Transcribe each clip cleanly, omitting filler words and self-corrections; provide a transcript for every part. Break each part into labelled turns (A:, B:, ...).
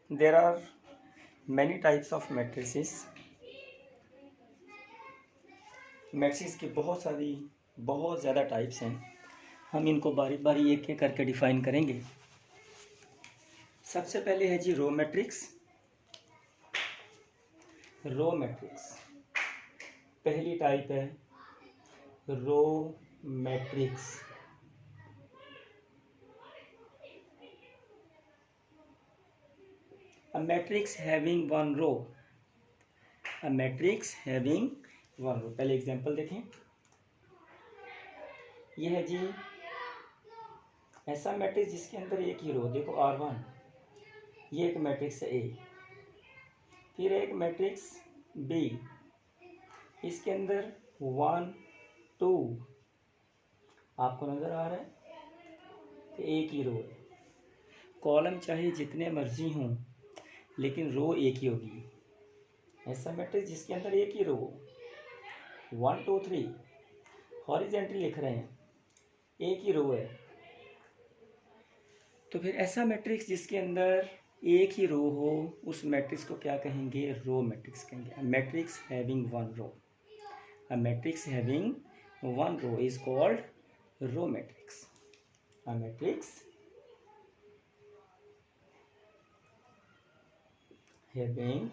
A: There are many types of matrices. Matrix की बहुत ज़्यादा टाइप्स हैं। हम इनको बारी बारी एक एक करके डिफाइन करेंगे। सबसे पहले है जी रो मैट्रिक्स। रो मैट्रिक्स पहली टाइप है row matrix. A matrix having one row. A matrix having one row. पहले एग्जांपल देखें। यह है जी ऐसा मैट्रिक्स जिसके अंदर एक ही रो, देखो R1, ये एक मैट्रिक्स है A। फिर एक मैट्रिक्स B, इसके अंदर 1 2 आपको नजर आ रहा है, तो एक ही रो है। कॉलम चाहे जितने मर्जी हों लेकिन रो एक ही होगी। ऐसा मैट्रिक्स जिसके अंदर एक ही रो 1 2 3 हॉरिजॉन्टली लिख रहे हैं, एक ही रो है। तो फिर ऐसा मैट्रिक्स जिसके अंदर एक ही रो हो, उस मैट्रिक्स को क्या कहेंगे? रो मैट्रिक्स कहेंगे। Matrix having one row, a matrix having one row is called row matrix. A matrix having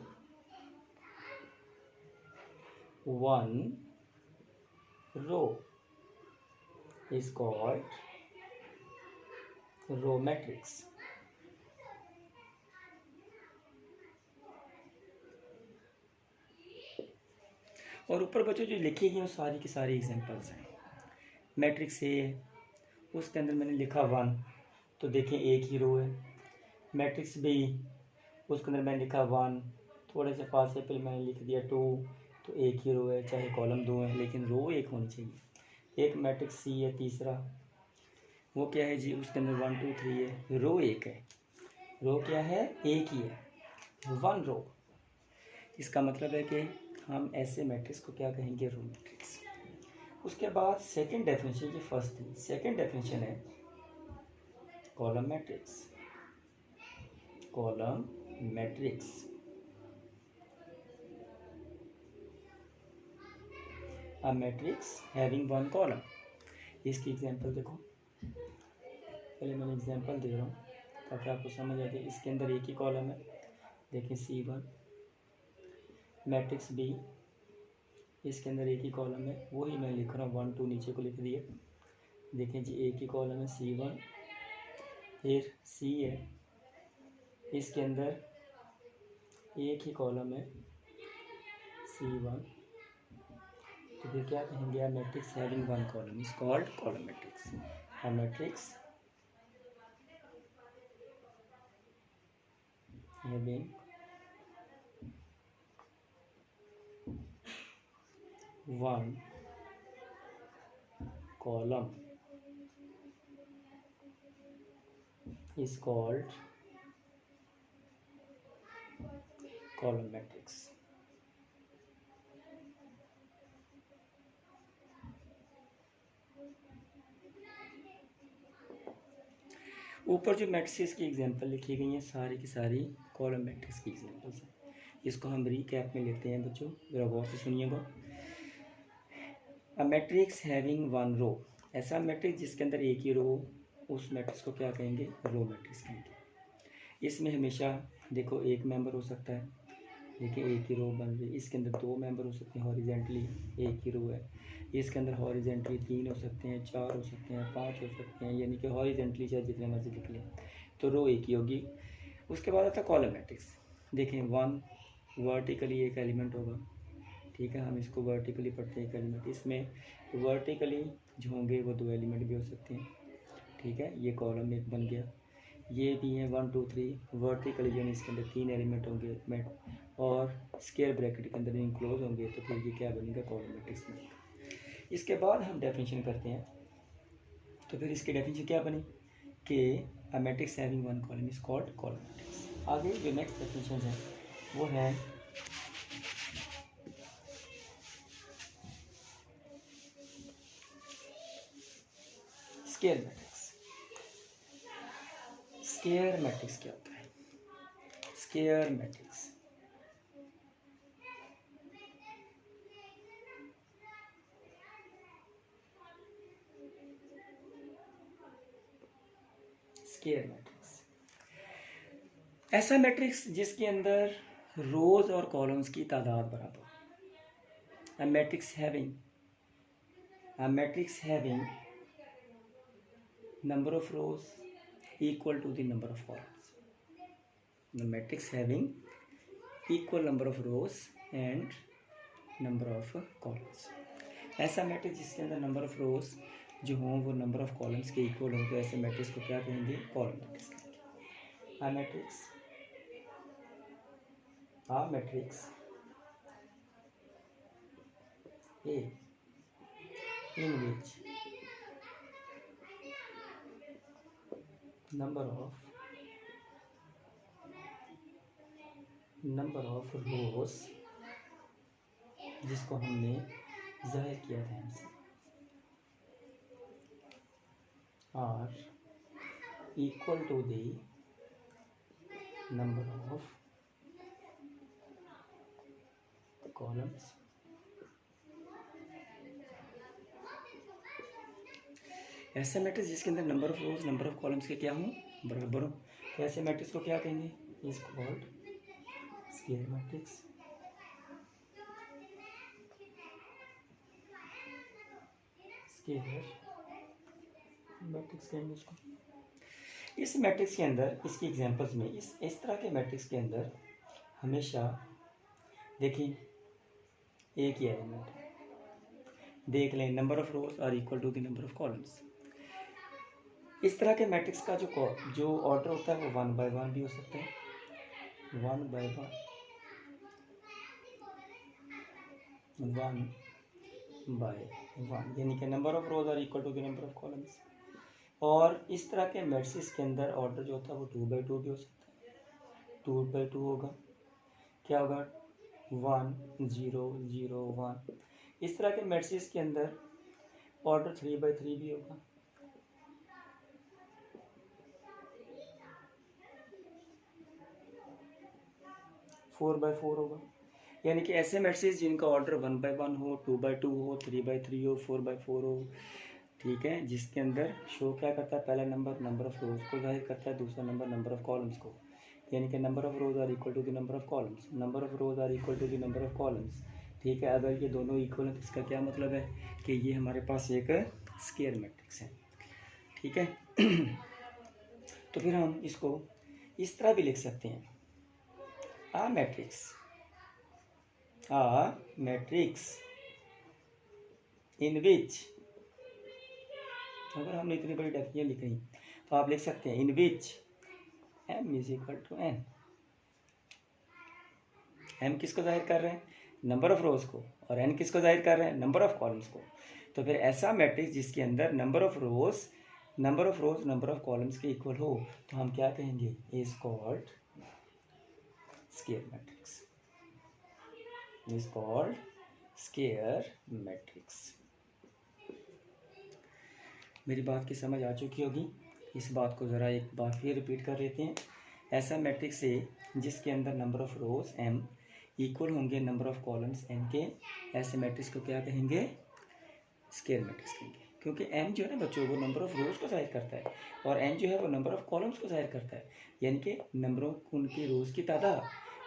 A: one row is called row matrix. और ऊपर बच्चों जो लिखी गई वो सारी की सारी एग्जांपल्स हैं। मैट्रिक्स ए है, उसके अंदर मैंने लिखा 1, तो देखें एक ही रो है। मैट्रिक्स बी, उसके अंदर मैंने लिखा 1, थोड़े से पास से पहले मैंने लिख दिया 2, तो एक ही रो है, चाहे कॉलम 2 है लेकिन रो एक होनी चाहिए। एक मैट्रिक्स सी है तीसरा, वो क्या है जी? उसके अंदर 1 2 3 है, रो एक है। रो क्या है? एक ही है, वन रो। इसका मतलब है कि हम ऐसे मैट्रिक्स को क्या कहेंगे? Row matrix. उसके बाद सेकंड डेफिनेशन, ये फर्स्ट थी, सेकंड डेफिनेशन है column matrix. Column matrix a matrix having one column. इसकी एग्जांपल देखो, पहले मैंने एग्जांपल दे रहा हूँ ताकि आपको समझ आ जाए। इसके अंदर एक ही कॉलम है, देखिए C1। मैट्रिक्स बी, इसके अंदर एक ही कॉलम है, वही मैं लिख रहा हूँ 1 2 नीचे को लिख दिए। देखें जी एक ही कॉलम है C1, फिर C है, इसके अंदर एक ही कॉलम है C1, तो फिर क्या कहेंगे? Matrix having one column is called column matrix. A matrix having one column is called column matrix. ऊपर जो मैट्रिक्स की एग्जांपल लिखी गई हैं सारी की सारी कॉलम मैट्रिक्स की एग्जांपल्स हैं। इसको हम रीकैप में लेते हैं बच्चों, जरा गौर से सुनिएगा। अ मैट्रिक्स हैविंग वन रो, ऐसा मैट्रिक्स जिसके अंदर एक ही रो, उस मैट्रिक्स को क्या कहेंगे? रो मैट्रिक्स कहेंगे। इसमें हमेशा देखो एक मेंबर हो सकता है, देखिए एक ही रो बन रही है। इसके अंदर 2 मेंबर हो सकते हैं, हॉरिजेंटली एक ही रो है। इसके अंदर हॉरिजेंटली 3 हो सकते हैं, 4 हो सकते हैं, 5 हो सकते हैं, यानी कि हॉरिजेंटली चाहे जितने मर्जी लिख लें, तो रो एक ही होगी। उसके बाद आता है कॉलम मैट्रिक्स। देखें 1 वर्टिकली एक एलिमेंट होगा, ठीक है, हम इसको वर्टिकली पढ़ते हैं एक एलिमेंट। इसमें वर्टिकली जो होंगे वो 2 एलिमेंट भी हो सकते हैं, ठीक है, ये कॉलम एक बन गया। ये भी हैं 1 2 3 वर्टिकली, यानी इसके अंदर 3 एलिमेंट होंगे और स्क्वायर ब्रैकेट के अंदर इनक्लोज होंगे, तो फिर ये क्या बनेगा? कॉलम मैट्रिक्स बनेगा। इसके बाद हम डेफिनेशन करते हैं, तो फिर इसकी डेफिनेशन क्या बनी कि अ matrix having one column is called column matrix. आगे जो नेक्स्ट डेफिनेशन है वो है स्क्वायर मैट्रिक्स। स्क्वायर मैट्रिक्स क्या होता है? Square matrix. स्क्वायर मैट्रिक्स ऐसा मैट्रिक्स जिसके अंदर रोज और कॉलम्स की तादाद बराबर। A matrix having number of rows equal to the number of columns. The matrix having equal number of rows and number of columns. ऐसा मैट्रिक्स जिसके अंदर नंबर ऑफ रोज जो हों वो नंबर ऑफ कॉलम्स के इक्वल हो, तो ऐसे मैट्रिक्स को क्या कहेंगे? कॉलम मैट्रिक्स कहेंगे। A matrix A in which number of rows, जिसको हमने जाहिर किया था हमसे, are equal to the number of columns। ऐसे मैट्रिक्स जिसके अंदर number of rose number of columns के क्या हों? बराबर हो, तो ऐसे मैट्रिक्स को क्या कहेंगे? Is called square matrix. Square matrix कहेंगे इसको। इस मैट्रिक्स के अंदर, इसकी एग्जांपल्स में, इस तरह के मैट्रिक्स के अंदर हमेशा देखिए एक ही एलिमेंट देख लें, number of rows are equal to the number of columns. इस तरह के मैट्रिक्स का जो ऑर्डर होता है वो 1 by 1 भी हो सकता है, 1 by 1 यानी कि number of rows are equal to the number of columns. और इस तरह के मैट्रिक्स के अंदर ऑर्डर जो होता है वो 2 by 2 भी हो सकता है, 2 by 2 होगा, क्या होगा? 1 0 0 1। इस तरह के मैट्रिक्स के अंदर ऑर्डर 3 by 3 भी होगा, 4 by 4 होगा। यानी कि ऐसे मैट्रिक्स जिनका ऑर्डर 1 by 1 हो, 2 by 2 हो, 3 by 3 हो, 4 by 4 हो, ठीक है, जिसके अंदर शो क्या करता है? पहला नंबर ऑफ रोज को जाहिर करता है, दूसरा नंबर ऑफ कॉलम्स को। यानी कि number of rows are equal to the number of columns, number of rows are equal to the number of columns. ठीक है, अगर ये दोनों इक्वल है तो इसका क्या मतलब है? कि ये हमारे पास एक स्क्वायर मैट्रिक्स है। ठीक है तो फिर हम इसको इस तरह भी लिख सकते हैं, आ मैट्रिक्स इन विच, अगर हमने इतनी बड़ी डेफिनेशन लिख रही तो आप लिख सकते हैं in which m is equal to n। m किसको जाहिर कर रहे हैं? नंबर ऑफ रोज को, और n किसको जाहिर कर रहे हैं? नंबर ऑफ कॉलम्स को। तो फिर ऐसा मैट्रिक्स जिसके अंदर number of rose number of columns के इक्वल हो तो हम क्या कहेंगे? Is called square matrix, is called square matrix. मेरी बात की समझ आ चुकी होगी, इस बात को ज़रा एक बार फिर रिपीट कर लेते हैं। ऐसा मैट्रिक्स है जिसके अंदर number of rose m equal होंगे नंबर ऑफ कॉलम्स n के, ऐसे मैट्रिक्स को क्या कहेंगे? स्क्वायर मैट्रिक्स कहेंगे। क्योंकि m जो है ना बच्चों, वो नंबर ऑफ रोज को जाहिर करता है, और n जो है वो नंबर ऑफ कॉलम्स को जाहिर करता है, यानी कि नंबर ऑफ उनकी रोज की तादाद,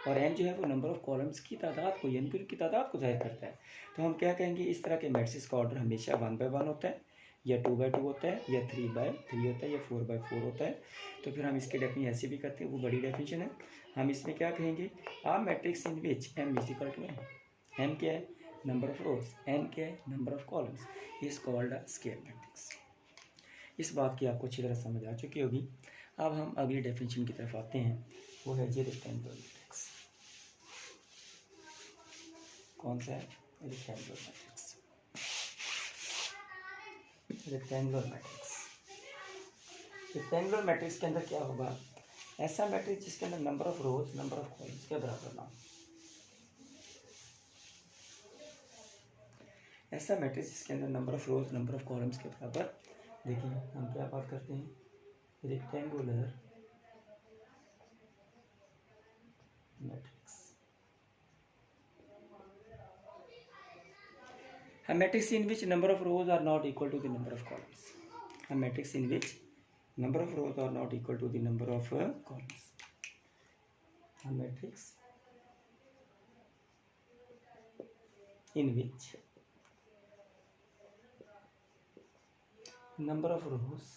A: और n जो है वो नंबर ऑफ कॉलम्स की तादाद को, यानी कि उनकी तादाद को जाहिर करता है। तो हम क्या कहेंगे? इस तरह के मैट्रिक्स का ऑर्डर हमेशा 1 by 1 होता है, या 2 by 2 होता है, या 3 by 3 होता है, या 4 by 4 होता है। तो फिर हम इसकी डेफिनेशन ऐसे भी करते हैं, वो बड़ी डेफिनेशन है। हम इसमें क्या कहेंगे? A matrix in which m is equal to n। m क्या है? नंबर ऑफ रोज, n क्या है? Number of columns, is called a square matrix. इस बात की आपको अच्छी तरह समझ आ चुकी होगी। अब हम अगली डेफिनेशन की तरफ आते हैं, वो है जी रेक्टेंगुलर मैट्रिक्स। कौन सा है? Rectangular matrix. रेक्टेंगुलर मैट्रिक्स के अंदर क्या होगा? ऐसा मैट्रिक्स जिसके अंदर number of rose number of columns के बराबर ना हो। ऐसा मैट्रिक्स जिसके अंदर number of rose number of columns के बराबर। देखिए हम क्या बात करते हैं? Rectangular matrix. A matrix in which number of rows are not equal to the number of columns. A matrix in which number of rows are not equal to the number of columns. A matrix in which number of rows are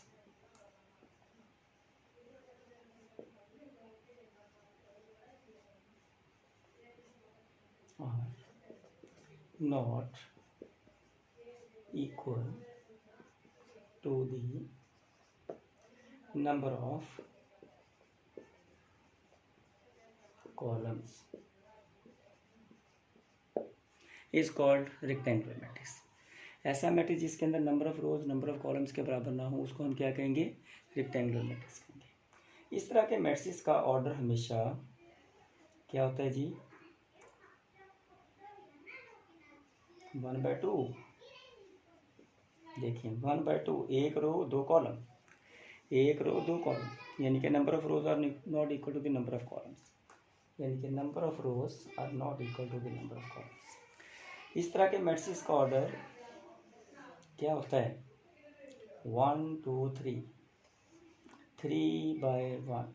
A: not equal to the number of columns is called rectangular matrix. ऐसा matrix जिसके अंदर number of rose number of columns के बराबर ना हो उसको हम क्या कहेंगे? रेक्टेंगुलर मैट्रिक्स कहेंगे। इस तरह के मैट्रिक्स का ऑर्डर हमेशा क्या होता है जी? 1/2। देखिए 1/2, एक रो दो कॉलम, एक रो दो कॉलम, यानी कि number of rows are not equal to the number of columns, यानी कि number of rows are not equal to the number of columns. इस तरह के मैट्रिक्स का ऑर्डर क्या होता है? 1 2 3, 3/1।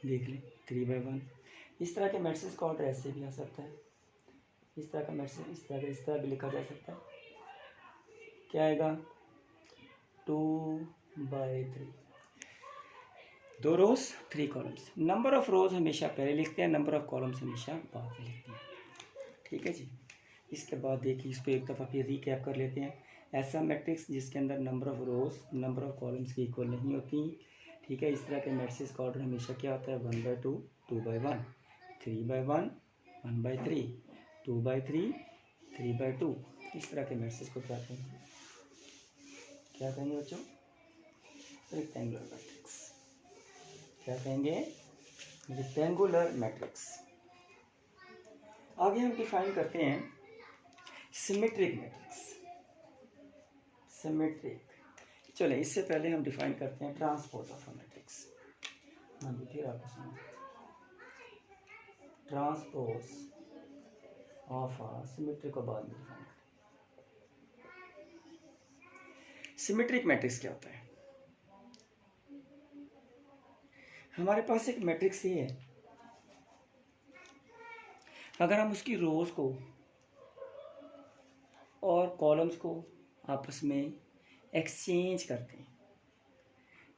A: देख लें 3/1। इस तरह के मैट्रिक्स का ऑर्डर ऐसे भी आ सकता है, इस तरह का मैट्रिक्स इस तरह भी लिखा जा सकता है। क्या आएगा? 2/3, 2 रोज 3 कॉलम्स। नंबर ऑफ रोज हमेशा पहले लिखते हैं, नंबर ऑफ कॉलम्स हमेशा बाद में लिखते हैं। ठीक है जी। इसके बाद देखिए इसको एक दफ़ा फिर रिकैप कर लेते हैं। ऐसा मैट्रिक्स जिसके अंदर number of rose number of columns की इक्वल नहीं होती। ठीक है, इस तरह के मैट्रिक्स का ऑर्डर हमेशा क्या होता है? 1/2, 2/1, 3/1, 1/3, 2/3, 3/2। इस तरह के मैट्रिक्स को क्या कहेंगे? क्या कहेंगे बच्चों? Rectangular matrix. क्या कहेंगे? Rectangular matrix. आगे हम डिफाइन करते हैं सिमेट्रिक मैट्रिक्स। सिमेट्रिक, चले इससे पहले हम डिफाइन करते हैं ट्रांसपोज ऑफ अ मैट्रिक्स। हाँ जी, फिर आपको सुना ट्रांसपोज ऑफ अ सिमेट्रिक को बाद में डिफाइन करें। सिमेट्रिक मैट्रिक्स क्या होता है? हमारे पास एक मैट्रिक्स ये है, अगर हम उसकी रोज को और कॉलम्स को आपस में एक्सचेंज करते हैं,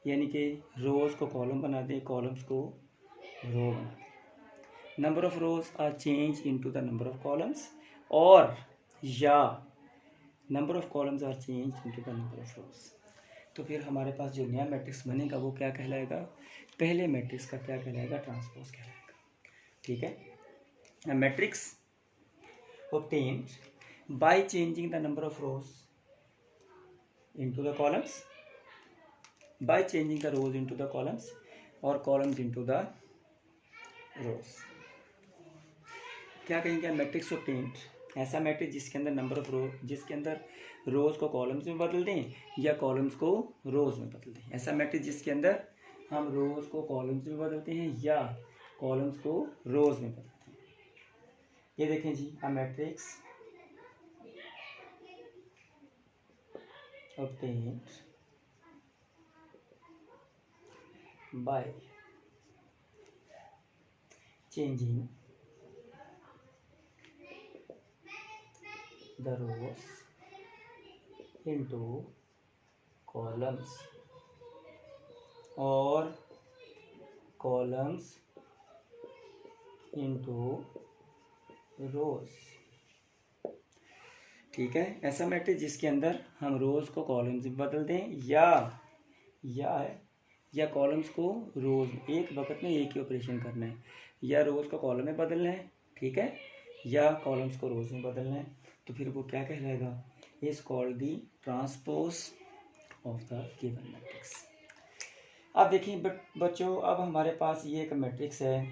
A: यानी कि रोज को कॉलम बना दें, कॉलम्स को रो बना दें, number of rows are change into the number of columns, और या number of columns are change into the number of rows, तो फिर हमारे पास जो नया मैट्रिक्स बनेगा वो क्या कहलाएगा? पहले मैट्रिक्स का क्या कहलाएगा? ट्रांसपोज कहलाएगा। ठीक है। Matrix obtained by changing the number of rows into the columns, by changing the rows into the columns or columns into the rows। क्या कहेंगे? मैट्रिक्स obtained, ऐसा मैट्रिक्स जिसके अंदर नंबर ऑफ रो, जिसके अंदर रोज को कॉलम्स में बदल दें या कॉलम्स को रोज में बदल दें। ऐसा मैट्रिक्स जिसके अंदर हम रोज को कॉलम्स में बदलते हैं या कॉलम्स को रोज में बदलते हैं। ये देखें जी, a matrix obtained by changing the rows into columns or columns into rows। ठीक है, ऐसा मैट्रिक्स जिसके अंदर हम रोज को कॉलम्स में बदल दें या कॉलम्स को रोज, एक वक्त में एक ही ऑपरेशन करना है, या रोज को कॉलम में बदलना है, ठीक है, या कॉलम्स को रोज में बदलना है, तो फिर वो क्या कहलाएगा? Is called the transpose of the given matrix. अब देखिए बच्चों, अब हमारे पास ये एक मैट्रिक्स है,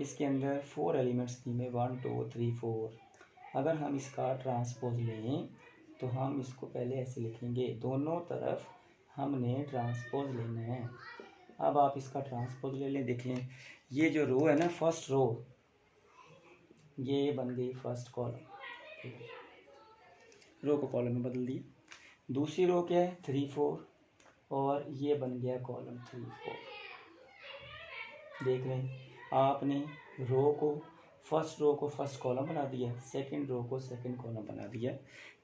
A: इसके अंदर 4 एलिमेंट्स दी में 1 2 3 4। अगर हम इसका ट्रांसपोज लें तो हम इसको पहले ऐसे लिखेंगे, दोनों तरफ हमने ट्रांसपोज लेना है। अब आप इसका ट्रांसपोज ले लें। देखें ये जो रो है ना, फर्स्ट रो, ये बन गई फर्स्ट कॉलम, रो को कॉलम में बदल दिया। दूसरी रो क्या है, 3 4, और ये बन गया कॉलम 3 4। देख लें, आपने रो को, फर्स्ट रो को फर्स्ट कॉलम बना दिया, सेकंड रो को सेकंड कॉलम बना दिया।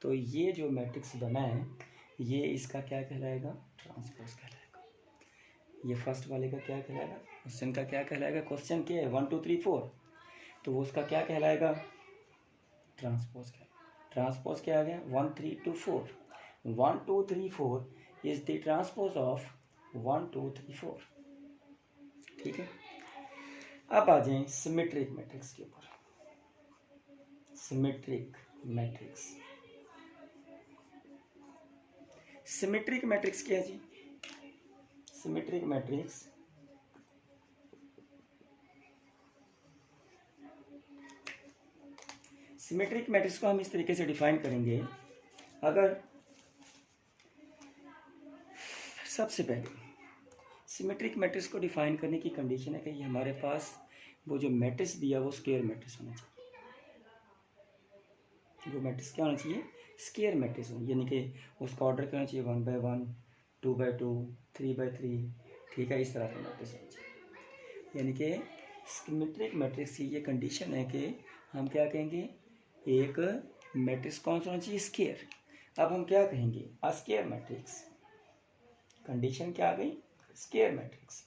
A: तो ये जो मैट्रिक्स बना है, ये इसका क्या कहलाएगा, ट्रांसपोज कहलाएगा। ये फर्स्ट वाले का क्या कहलाएगा, क्वेश्चन का क्या कहलाएगा, क्वेश्चन क्या है 1 2 3 4, तो वो उसका क्या कहलाएगा, ट्रांसपोज कहलाएगा। ट्रांसपोज क्या आ गया, 1 3 2 4, 1 2 3 4 इज द ट्रांसपोज ऑफ 1 2 3 4। ठीक है, अब आ जाए सिमेट्रिक मैट्रिक्स के ऊपर। सिमेट्रिक मैट्रिक्स, सिमेट्रिक मैट्रिक्स क्या है जी, सिमेट्रिक मैट्रिक्स सिमेट्रिक मैट्रिक्स को हम इस तरीके से डिफाइन करेंगे। अगर सबसे पहले सिमेट्रिक मैट्रिक्स को डिफाइन करने की कंडीशन है कि ये हमारे पास वो जो मैट्रिक्स दिया वो स्क्वायर मैट्रिक्स होना चाहिए। वो मैट्रिक्स क्या होना चाहिए, स्क्वायर मैट्रिक्स होना, यानी कि उसका ऑर्डर क्या होना चाहिए, 1 by 1, 2 by 2, 3 by 3। ठीक है, इस तरह का मैट्रिक्स होना चाहिए। यानी कि सिमेट्रिक मैट्रिक्स की ये कंडीशन है कि हम क्या कहेंगे, एक मैट्रिक्स कौन सा होना चाहिए, स्क्वायर। अब हम क्या कहेंगे, अ स्क्वायर मैट्रिक्स, कंडीशन क्या आ गई, square matrix.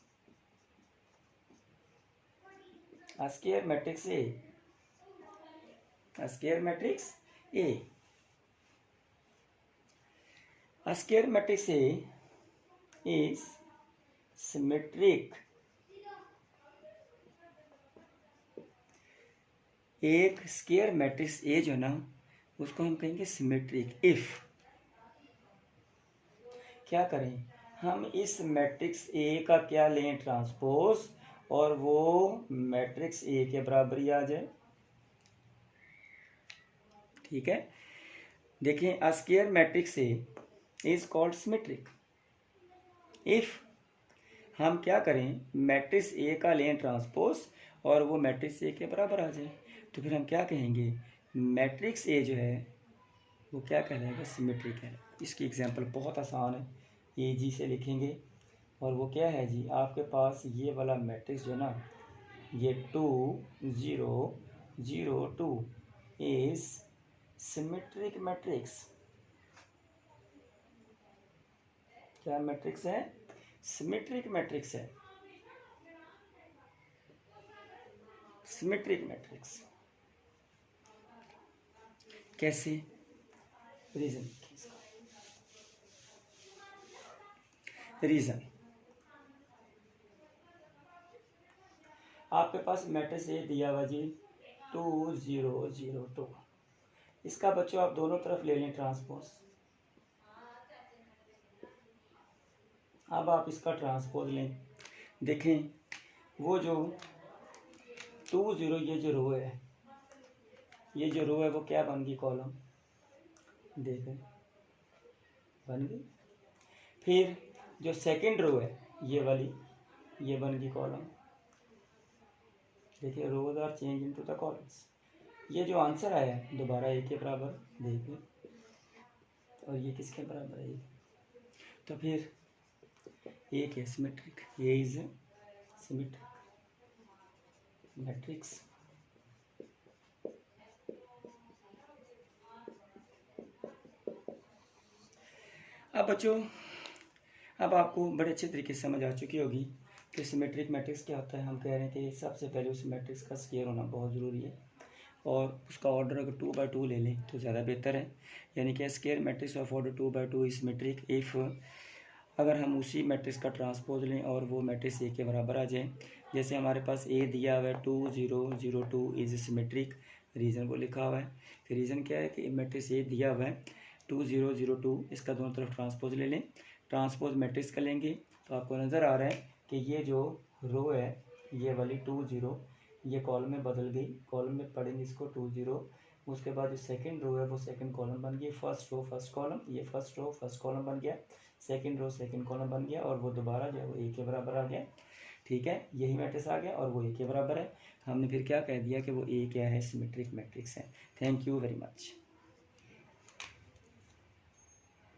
A: A square matrix A, a square matrix A, a square matrix A is symmetric। एक स्क्वायर मैट्रिक्स ए जो है ना, उसको हम कहेंगे सिमेट्रिक इफ क्या करें, हम इस मैट्रिक्स ए का क्या लें, ट्रांसपोज, और वो मैट्रिक्स ए के बराबर ही आ जाए। ठीक है, देखें, a square matrix A is called symmetric if हम क्या करें, मैट्रिक्स ए का लें ट्रांसपोज और वो मैट्रिक्स ए के बराबर आ जाए। तो फिर हम क्या कहेंगे, मैट्रिक्स ए जो है वो क्या कहलाएगा, सिमेट्रिक है। इसकी एग्जांपल बहुत आसान है, ए जी से लिखेंगे, और वो क्या है जी, आपके पास ये वाला मैट्रिक्स जो है ना, ये 2 0 0 2 इज सिमेट्रिक मैट्रिक्स। क्या मैट्रिक्स है, सिमेट्रिक मैट्रिक्स है, सिमेट्रिक मैट्रिक्स। कैसे, रीजन, रीजन आपके पास मैट्रिक्स ए दिया हुआ जी 2 0 0 2, इसका बच्चों आप दोनों तरफ ले लें ट्रांसपोज। अब आप इसका ट्रांसपोज लें, देखें वो जो 2 0, ये जो रो है, ये जो रो है वो क्या बन गई, कॉलम, देखें बन गई। फिर जो सेकंड रो है ये वाली, ये बन गई कॉलम। देखिए, rows are change into the columns. ये जो आंसर आया दोबारा ए के बराबर, देखिए, और ये किसके बराबर है, तो फिर ए के symmetric, A is symmetric matrix. अब बच्चों, अब आपको बड़े अच्छे तरीके से समझ आ चुकी होगी कि सिमेट्रिक मैट्रिक्स क्या होता है। हम कह रहे हैं कि सबसे पहले उस मैट्रिक्स का स्क्वायर होना बहुत ज़रूरी है, और उसका ऑर्डर अगर 2 by 2 ले लें तो ज़्यादा बेहतर है। यानी कि square matrix of order 2 by 2 is symmetric if अगर हम उसी मैट्रिक्स का ट्रांसपोज लें और वो मैट्रिक्स ए के बराबर आ जाए। जैसे हमारे पास ए दिया हुआ है 2 0 0 2 इज सिमेट्रिक, रीज़न वो लिखा हुआ है। फिर रीज़न क्या है कि मैट्रिक्स ए दिया हुआ है 2 0 0 2, इसका दोनों तरफ ट्रांसपोज ले लें। ट्रांसपोज मैट्रिक्स का लेंगे तो आपको नज़र आ रहा है कि ये जो रो है ये वाली 2 0, ये कॉलम में बदल गई, कॉलम में पढ़ेंगे इसको 2 0। उसके बाद जो सेकंड रो है वो सेकंड कॉलम बन गई, फर्स्ट रो फर्स्ट कॉलम, ये फर्स्ट रो फर्स्ट कॉलम बन गया, सेकंड रो सेकंड कॉलम बन गया, और वो दोबारा जो है वो ए के बराबर आ गया। ठीक है, यही मैट्रिक्स आ गया और वो ए के बराबर है। हमने फिर क्या कह दिया कि वो ए क्या है, सिमेट्रिक मैट्रिक्स है। Thank you very much.